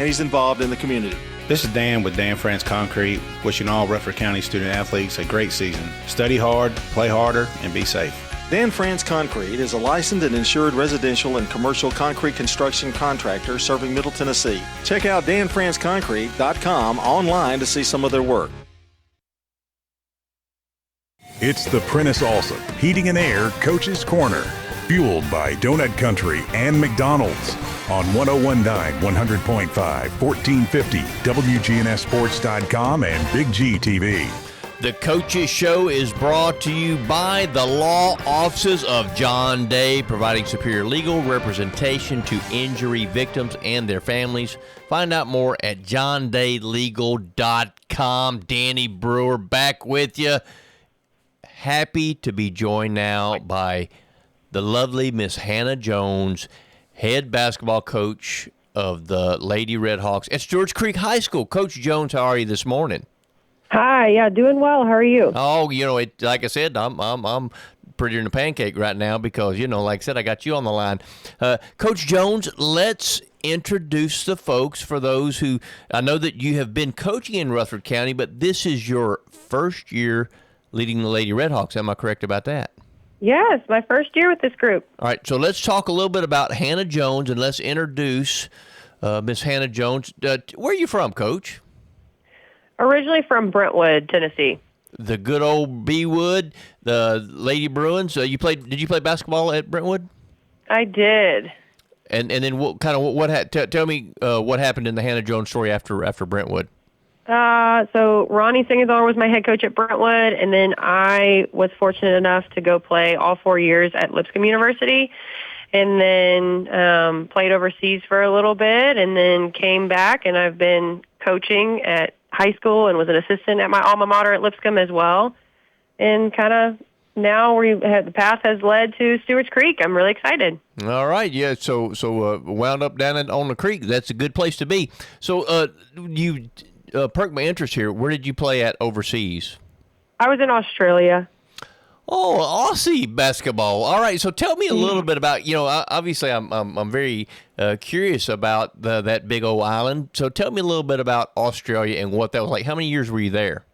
and he's involved in the community. This is Dan with Dan France Concrete, wishing all Rutherford County student athletes a great season. Study hard, play harder, and be safe. Dan France Concrete is a licensed and insured residential and commercial concrete construction contractor serving Middle Tennessee. Check out danfranceconcrete.com online to see some of their work. It's the Prentice Allsup Heating and Air Coach's Corner, fueled by Donut Country and McDonald's on 101.9, 100.5, 1450, WGNSSports.com and Big G TV. The Coaches Show is brought to you by the law offices of John Day, providing superior legal representation to injury victims and their families. Find out more at johndaylegal.com. Danny Brewer back with you. Happy to be joined now by the lovely Miss Hannah Jones, head basketball coach of the Lady Redhawks at Stewarts Creek High School. Coach Jones, how are you this morning? Hi, yeah, doing well. How are you? Oh, like I said, I'm prettier than a pancake right now because, like I said, I got you on the line. Coach Jones, let's introduce the folks for those who, I know that you have been coaching in Rutherford County, but this is your first year leading the Lady Redhawks. Am I correct about that? Yes, my first year with this group. All right, so let's talk a little bit about Hannah Jones, and let's introduce Miss Hannah Jones. Where are you from, Coach? Originally from Brentwood, Tennessee. The good old B-Wood, the Lady Bruins. Did you play basketball at Brentwood? I did. And then tell me what happened in the Hannah Jones story after Brentwood. So Ronnie Singazar was my head coach at Brentwood, and then I was fortunate enough to go play all 4 years at Lipscomb University, and then played overseas for a little bit, and then came back, and I've been coaching at high school and was an assistant at my alma mater at Lipscomb as well, and kind of now the path has led to Stewarts Creek. I'm really excited. All right, yeah. So wound up down on the creek. That's a good place to be. So you. Perked my interest here. Where did you play at overseas? I was in Australia. Oh, Aussie basketball. All right. So tell me a little bit about, obviously I'm very curious about that big old island. So tell me a little bit about Australia and what that was like. How many years were you there?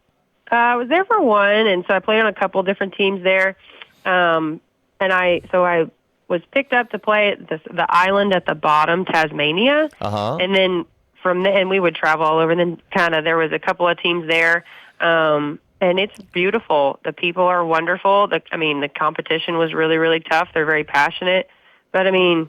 I was there for one, and so I played on a couple different teams there. And I was picked up to play at the island at the bottom, Tasmania. Uh-huh. And then and we would travel all over, and then there was a couple of teams there, and it's beautiful. The people are wonderful. The competition was really, really tough. They're very passionate, but you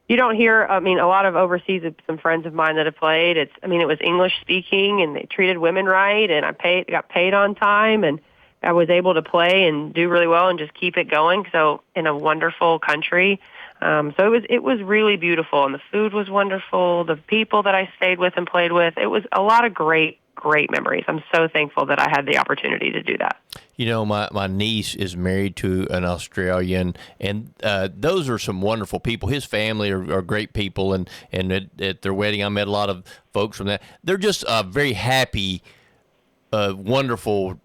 don't hear. A lot of overseas, some friends of mine that have played. It was English speaking, and they treated women right, and I got paid on time, and I was able to play and do really well and just keep it going. So in a wonderful country. So it was really beautiful, and the food was wonderful. The people that I stayed with and played with, it was a lot of great memories. I'm so thankful that I had the opportunity to do that. My niece is married to an Australian, and those are some wonderful people. His family are great people, and at their wedding, I met a lot of folks from that. They're just a very happy, wonderful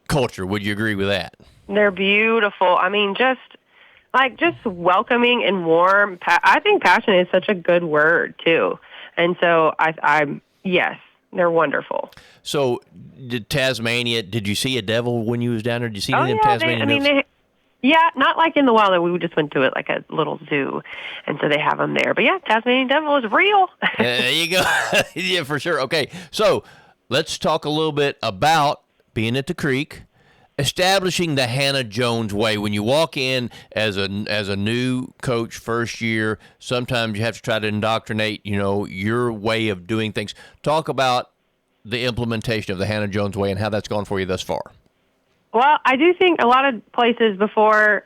culture. Would you agree with that? They're beautiful. Just welcoming and warm. I think passionate is such a good word, too. And so yes, they're wonderful. So Tasmania, did you see a devil when you was down there? Did you see any of them Tasmanian devils? Not like in the wild. We just went to it like a little zoo, and so they have them there. But, Tasmanian devil is real. There you go. Yeah, for sure. Okay, so let's talk a little bit about being at the creek. Establishing the Hannah Jones way. When you walk in as a new coach first year, sometimes you have to try to indoctrinate, your way of doing things. Talk about the implementation of the Hannah Jones way and how that's gone for you thus far. Well, I do think a lot of places before,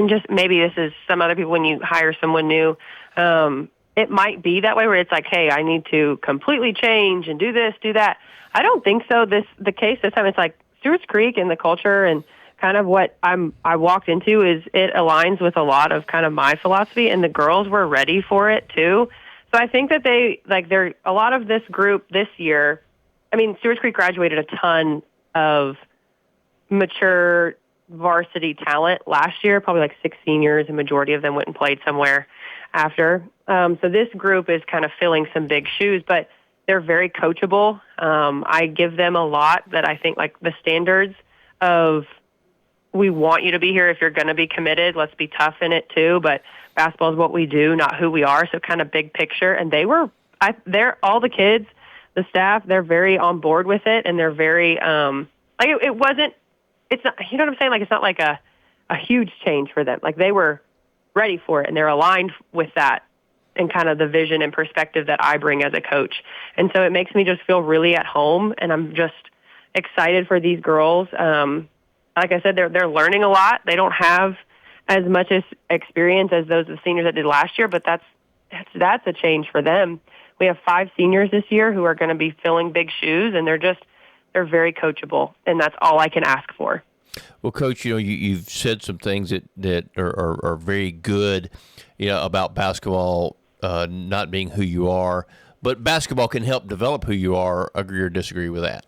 just maybe this is some other people when you hire someone new, it might be that way where it's like, hey, I need to completely change and do this, do that. I don't think so. The case this time, it's like, Stewarts Creek and the culture and kind of what I walked into is it aligns with a lot of kind of my philosophy, and the girls were ready for it too. So I think that they're a lot of this group this year. Stewarts Creek graduated a ton of mature varsity talent last year, probably like 6 seniors, and majority of them went and played somewhere. after. So this group is kind of filling some big shoes, but they're very coachable. I give them a lot that I think, like the standards of, we want you to be here if you're going to be committed. Let's be tough in it too. But basketball is what we do, not who we are. So kind of big picture. And they're all the kids, the staff, they're very on board with it. And they're very, it's not, you know what I'm saying? Like, it's not like a huge change for them. Like, they were ready for it and they're aligned with that and kind of the vision and perspective that I bring as a coach. And so it makes me just feel really at home. And I'm just excited for these girls. Like I said, they're learning a lot. They don't have as much experience as those of the seniors that did last year, but that's a change for them. We have 5 seniors this year who are going to be filling big shoes, and they're very coachable, and that's all I can ask for. Well, Coach, you've said some things that are very good, about basketball not being who you are, but basketball can help develop who you are. Agree or disagree with that?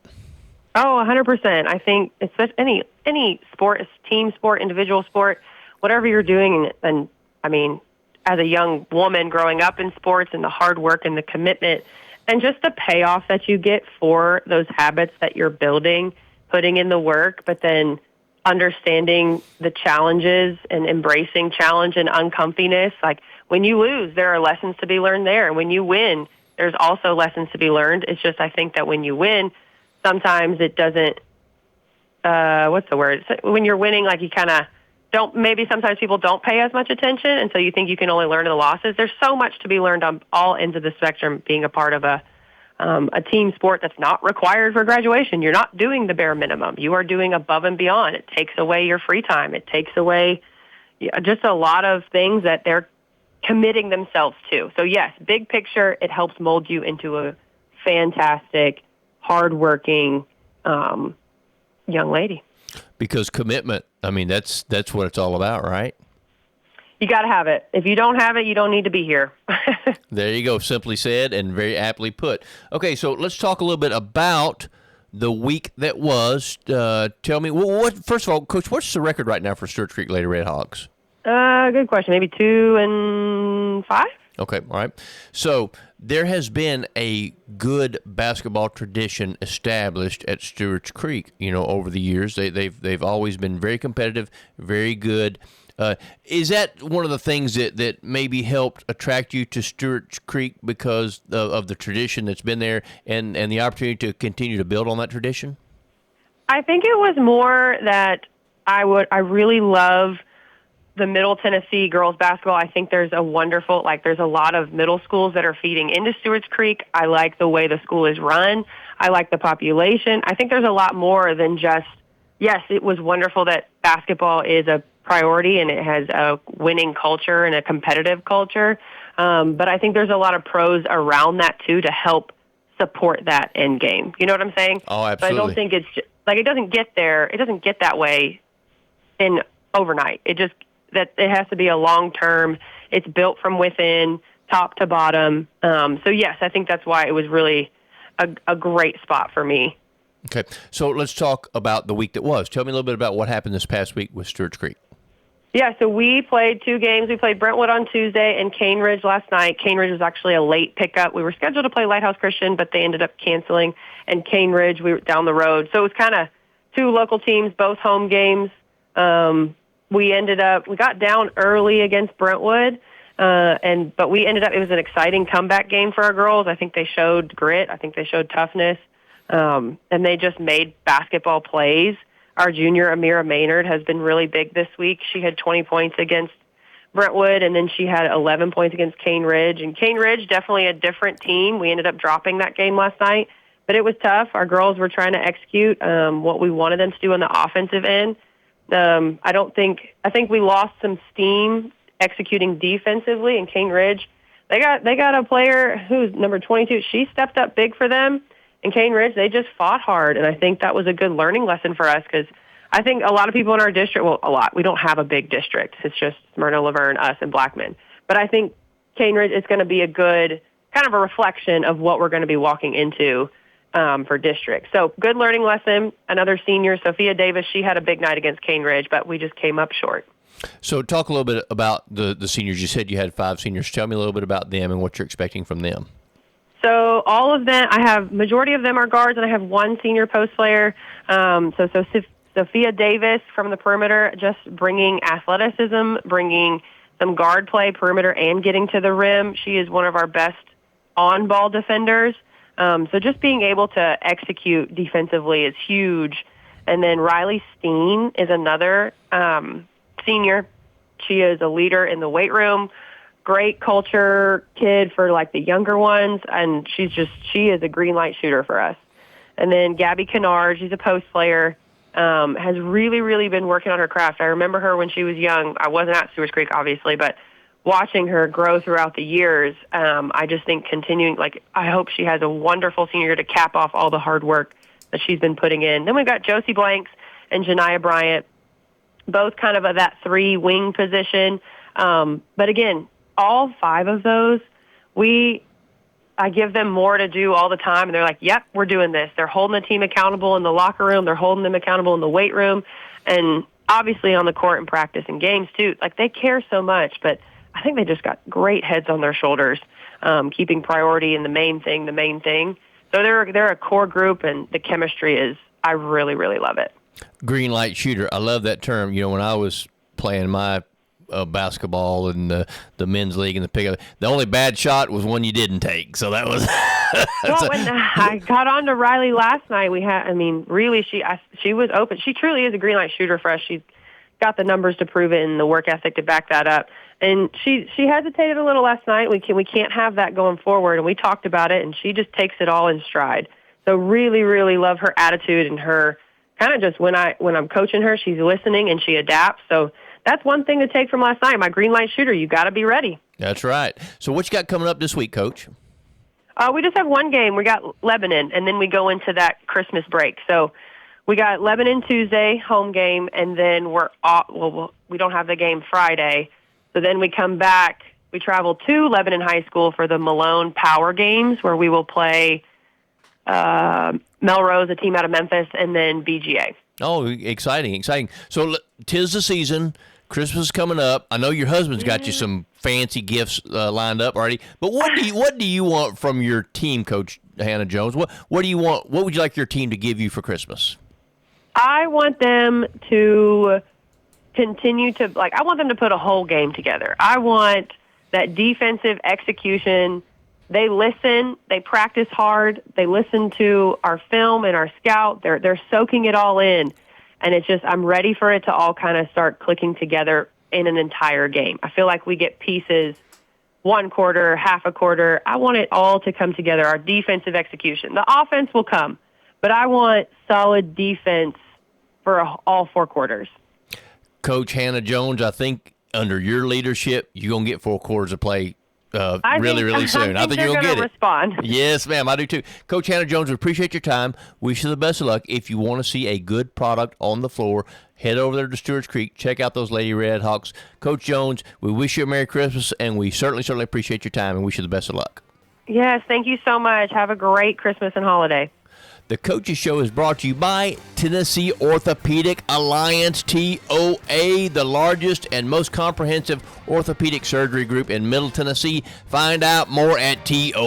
Oh, 100%. I think especially any sport, team sport, individual sport, whatever you're doing, and I mean, as a young woman growing up in sports and the hard work and the commitment and just the payoff that you get for those habits that you're building, putting in the work, but then understanding the challenges and embracing challenge and uncomfiness. Like, when you lose, there are lessons to be learned there. And when you win, there's also lessons to be learned. It's just, I think that when you win, sometimes it doesn't, what's the word? When you're winning, like, you kind of don't, maybe sometimes people don't pay as much attention, and so you think you can only learn the losses. There's so much to be learned on all ends of the spectrum being a part of a team sport that's not required for graduation. You're not doing the bare minimum. You are doing above and beyond. It takes away your free time. It takes away just a lot of things that they're committing themselves to. So, yes, big picture, it helps mold you into a fantastic, hardworking young lady. Because commitment, I mean, that's what it's all about, right? You got to have it. If you don't have it, you don't need to be here. There you go. Simply said and very aptly put. Okay, so let's talk a little bit about the week that was. Tell me, first of all, Coach, what's the record right now for Stewarts Creek Lady Redhawks? Good question. Maybe 2-5? Okay, all right. So there has been a good basketball tradition established at Stewarts Creek. Over the years, they've always been very competitive, very good. Is that one of the things that maybe helped attract you to Stewarts Creek because of the tradition that's been there and the opportunity to continue to build on that tradition? I think it was more that I really love the Middle Tennessee girls basketball. I think there's a lot of middle schools that are feeding into Stewarts Creek. I like the way the school is run. I like the population. I think there's a lot more than just, yes, it was wonderful that basketball is a priority and it has a winning culture and a competitive culture. But I think there's a lot of pros around that too to help support that end game. You know what I'm saying? Oh, absolutely. But I don't think it's just, it doesn't get there. It doesn't get that way in overnight. That it has to be a long-term, it's built from within, top to bottom. So, yes, I think that's why it was really a great spot for me. Okay, so let's talk about the week that was. Tell me a little bit about what happened this past week with Stewarts Creek. Yeah, so we played 2 games. We played Brentwood on Tuesday and Cane Ridge last night. Cane Ridge was actually a late pickup. We were scheduled to play Lighthouse Christian, but they ended up canceling. And Cane Ridge, we were down the road. So it was kind of 2 local teams, both home games. We got down early against Brentwood, but we ended up, it was an exciting comeback game for our girls. I think they showed grit. I think they showed toughness. And they just made basketball plays. Our junior, Amira Maynard, has been really big this week. She had 20 points against Brentwood, and then she had 11 points against Cane Ridge. And Cane Ridge, definitely a different team. We ended up dropping that game last night, but it was tough. Our girls were trying to execute what we wanted them to do on the offensive end. I think we lost some steam executing defensively, and Cane Ridge, they got a player who's number 22. She stepped up big for them. And Cane Ridge, they just fought hard, and I think that was a good learning lesson for us because I think a lot of people in our district, well, a lot. We don't have a big district. It's just Smyrna, Laverne, us, and Blackman. But I think Cane Ridge is going to be a good kind of a reflection of what we're going to be walking into for district. So good learning lesson. Another senior, Sophia Davis, she had a big night against Cane Ridge, but we just came up short. So talk a little bit about the seniors. You said you had 5 seniors. Tell me a little bit about them and what you're expecting from them. So all of them, majority of them are guards, and I have 1 senior post player. Sophia Davis from the perimeter, just bringing athleticism, bringing some guard play, perimeter, and getting to the rim. She is one of our best on-ball defenders. So just being able to execute defensively is huge. And then Riley Steen is another senior. She is a leader in the weight room. Great culture kid for like the younger ones, and she is a green light shooter for us. And then Gabby Kennard, she's a post player, has really, really been working on her craft. I remember her when she was young. I wasn't at Stewarts Creek, obviously, but watching her grow throughout the years, I just think continuing, I hope she has a wonderful senior year to cap off all the hard work that she's been putting in. Then we've got Josie Blanks and Janiah Bryant, both kind of that 3 wing position. But again, all 5 of those, I give them more to do all the time, and they're like, yep, we're doing this. They're holding the team accountable in the locker room. They're holding them accountable in the weight room, and obviously on the court and practice and games too. They care so much, but I think they just got great heads on their shoulders, keeping priority in the main thing. So they're a core group, and the chemistry I really, really love it. Green light shooter. I love that term. When I was playing my basketball in the men's league and the pickup, the only bad shot was one you didn't take. So that was. Well, when I got on to Riley last night, really, she was open. She truly is a green light shooter for us. She's got the numbers to prove it and the work ethic to back that up. And she hesitated a little last night. We can't have that going forward, and we talked about it, and she just takes it all in stride. So really, really love her attitude and her kind of just when I'm coaching her, she's listening and she adapts. So that's one thing to take from last night. My green light shooter, you got to be ready. That's right. So what you got coming up this week, Coach? We just have one game. We got Lebanon, and then we go into that Christmas break. So we got Lebanon Tuesday, home game, and then we don't have the game Friday. So then we come back. We travel to Lebanon High School for the Malone Power Games, where we will play Melrose, a team out of Memphis, and then BGA. Oh, exciting. So 'tis the season. Christmas is coming up. I know your husband's got you some fancy gifts lined up already. But what do you want from your team, Coach Hannah Jones? What do you want? What would you like your team to give you for Christmas? I want them to continue to I want them to put a whole game together. I want that defensive execution. They listen. They practice hard. They listen to our film and our scout. They're soaking it all in. And it's just, I'm ready for it to all kind of start clicking together in an entire game. I feel like we get pieces, 1 quarter, half a quarter. I want it all to come together, our defensive execution. The offense will come, but I want solid defense for all 4 quarters. Coach Hannah Jones, I think under your leadership, you're going to get 4 quarters of play really soon. I think you're going to get it. Respond. Yes, ma'am. I do too. Coach Hannah Jones, we appreciate your time. Wish you the best of luck. If you want to see a good product on the floor, head over there to Stewarts Creek. Check out those Lady Red Hawks. Coach Jones, we wish you a Merry Christmas, and we certainly appreciate your time and wish you the best of luck. Yes, thank you so much. Have a great Christmas and holiday. The Coaches Show is brought to you by Tennessee Orthopedic Alliance, TOA, the largest and most comprehensive orthopedic surgery group in Middle Tennessee. Find out more at TOA.com.